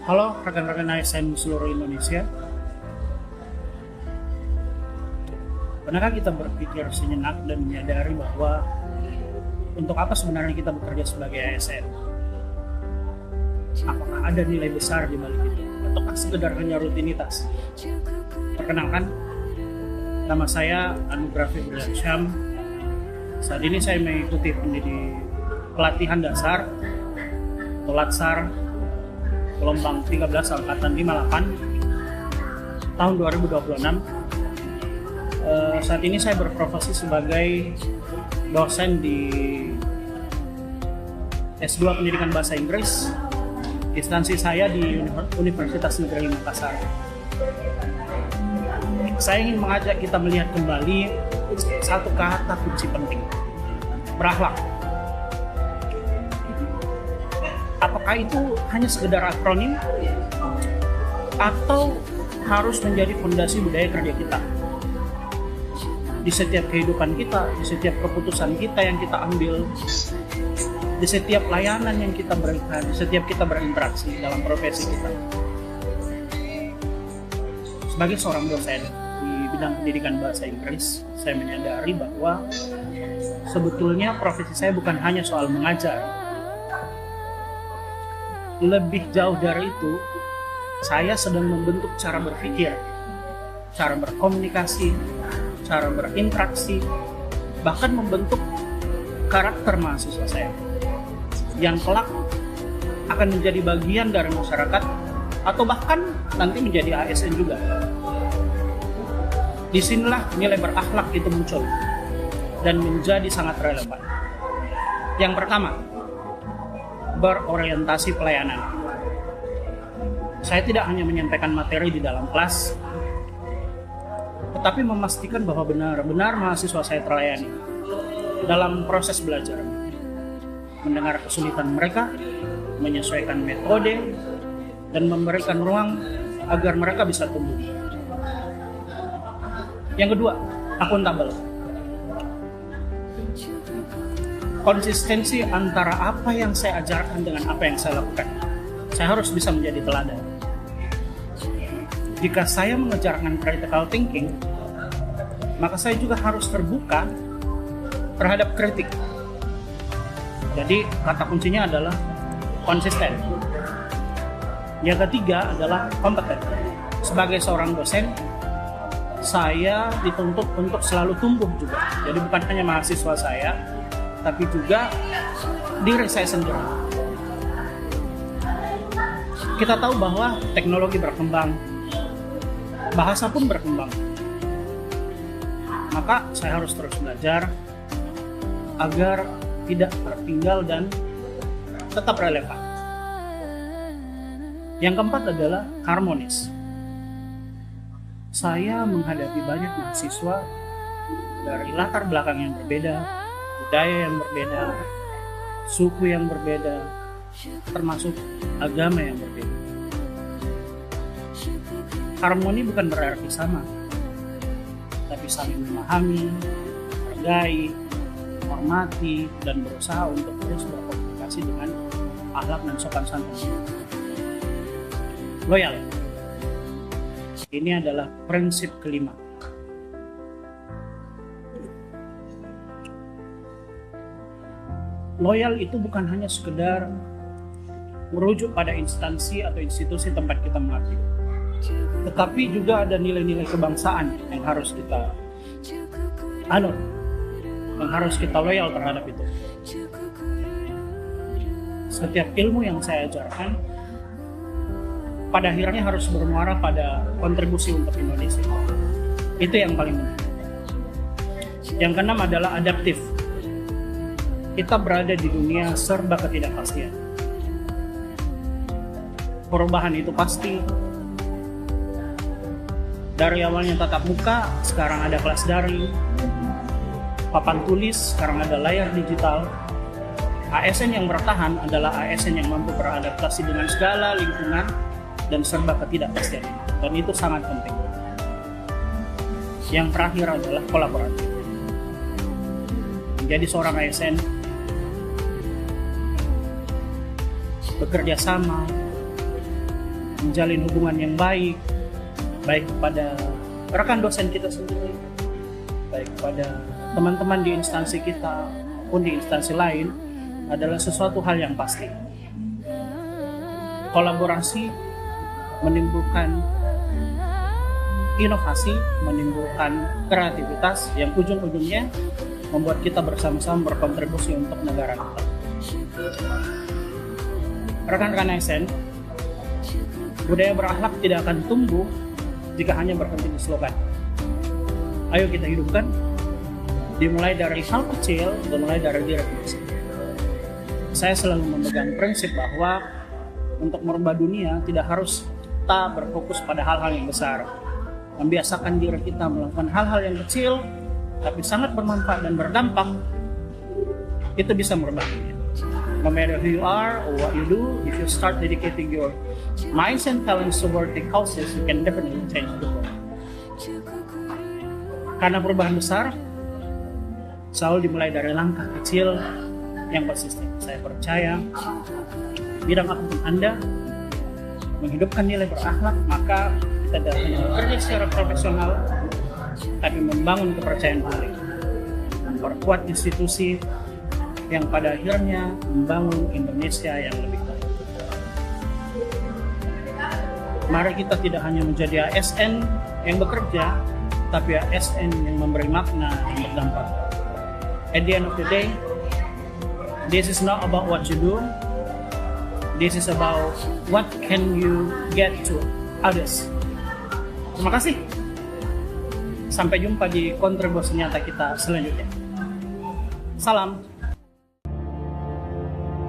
Halo rekan-rekan ASN seluruh Indonesia. Pernahkah kita berpikir sejenak dan menyadari bahwa untuk apa sebenarnya kita bekerja sebagai ASN? Apakah ada nilai besar di balik itu? Ataukah sekedar hanya rutinitas? Perkenalkan, nama saya Anugrah Febrian Syam. Saat ini saya mengikuti pelatihan dasar atau Latsar gelombang 13 angkatan 58 tahun 2026. Saat ini saya berprofesi sebagai dosen di S2 Pendidikan Bahasa Inggris. Instansi saya di Universitas Negeri Makassar. Saya ingin mengajak kita melihat kembali satu kata kunci penting, berakhlak. Apakah itu hanya sekedar akronim atau harus menjadi fondasi budaya kerja kita? Di setiap kehidupan kita, di setiap keputusan kita yang kita ambil, di setiap layanan yang kita berikan, di setiap kita berinteraksi dalam profesi kita. Sebagai seorang dosen di bidang pendidikan bahasa Inggris, saya menyadari bahwa sebetulnya profesi saya bukan hanya soal mengajar. Lebih jauh dari itu, saya sedang membentuk cara berpikir, cara berkomunikasi, cara berinteraksi, bahkan membentuk karakter mahasiswa saya yang kelak akan menjadi bagian dari masyarakat atau bahkan nanti menjadi ASN juga. Disinilah nilai berakhlak itu muncul dan menjadi sangat relevan. Yang pertama, berorientasi pelayanan. Saya tidak hanya menyampaikan materi di dalam kelas, tetapi memastikan bahwa benar-benar mahasiswa saya terlayani dalam proses belajar, mendengar kesulitan mereka, menyesuaikan metode, dan memberikan ruang agar mereka bisa tumbuh. Yang kedua, akuntabel. Konsistensi antara apa yang saya ajarkan dengan apa yang saya lakukan. Saya harus bisa menjadi teladan. Jika saya mengejarkan critical thinking, maka saya juga harus terbuka terhadap kritik. Jadi kata kuncinya adalah konsisten. Yang ketiga adalah kompeten. Sebagai seorang dosen, saya dituntut untuk selalu tumbuh juga. Jadi bukan hanya mahasiswa saya, tapi juga diri saya sendiri. Kita tahu bahwa teknologi berkembang, bahasa pun berkembang. Maka saya harus terus belajar agar tidak tertinggal dan tetap relevan. Yang keempat adalah harmonis. Saya menghadapi banyak mahasiswa dari latar belakang yang berbeda, budaya yang berbeda, suku yang berbeda, termasuk agama yang berbeda. Harmoni bukan berarti sama, tapi saling memahami, menghargai, menghormati, dan berusaha untuk terus berkomunikasi dengan akhlak dan sopan santun. Loyal. Ini adalah prinsip kelima. Loyal itu bukan hanya sekedar merujuk pada instansi atau institusi tempat kita mengabdi, tetapi juga ada nilai-nilai kebangsaan yang harus kita anut, yang harus kita loyal terhadap itu. Setiap ilmu yang saya ajarkan pada akhirnya harus bermuara pada kontribusi untuk Indonesia. Itu yang paling penting. Yang keenam adalah adaptif. Kita berada di dunia serba ketidakpastian. Perubahan itu pasti. Dari awalnya tatap muka, sekarang ada kelas daring. Papan tulis, sekarang ada layar digital. ASN yang bertahan adalah ASN yang mampu beradaptasi dengan segala lingkungan dan serba ketidakpastian. Dan itu sangat penting. Yang terakhir adalah kolaboratif. Menjadi seorang ASN, bekerja sama, menjalin hubungan yang baik, baik kepada rekan dosen kita sendiri, baik kepada teman-teman di instansi kita pun di instansi lain, adalah sesuatu hal yang pasti. Kolaborasi menimbulkan inovasi, menimbulkan kreativitas yang ujung-ujungnya membuat kita bersama-sama berkontribusi untuk negara kita. Rekan-rekan ASN, budaya berakhlak tidak akan tumbuh jika hanya berhenti di slogan. Ayo kita hidupkan, dimulai dari hal kecil, dimulai dari diri kita sendiri. Saya selalu memegang prinsip bahwa untuk merubah dunia tidak harus kita berfokus pada hal-hal yang besar. Membiasakan diri kita melakukan hal-hal yang kecil tapi sangat bermanfaat dan berdampak, itu bisa merubah dunia. No matter who you are or what you do, if you start dedicating your minds and talents to worthy causes, you can definitely change the world. Karena perubahan besar selalu dimulai dari langkah kecil yang konsisten. Saya percaya bidang apapun Anda menghidupkan nilai berakhlak, maka kita tidak hanya bekerja secara profesional, tapi membangun kepercayaan publik, memperkuat institusi yang pada akhirnya membangun Indonesia yang lebih baik. Mari kita tidak hanya menjadi ASN yang bekerja, tapi ASN yang memberi makna yang berdampak. At the end of the day, this is not about what you do, this is about what can you get to others. Terima kasih. Sampai jumpa di kontribusi nyata kita selanjutnya. Salam.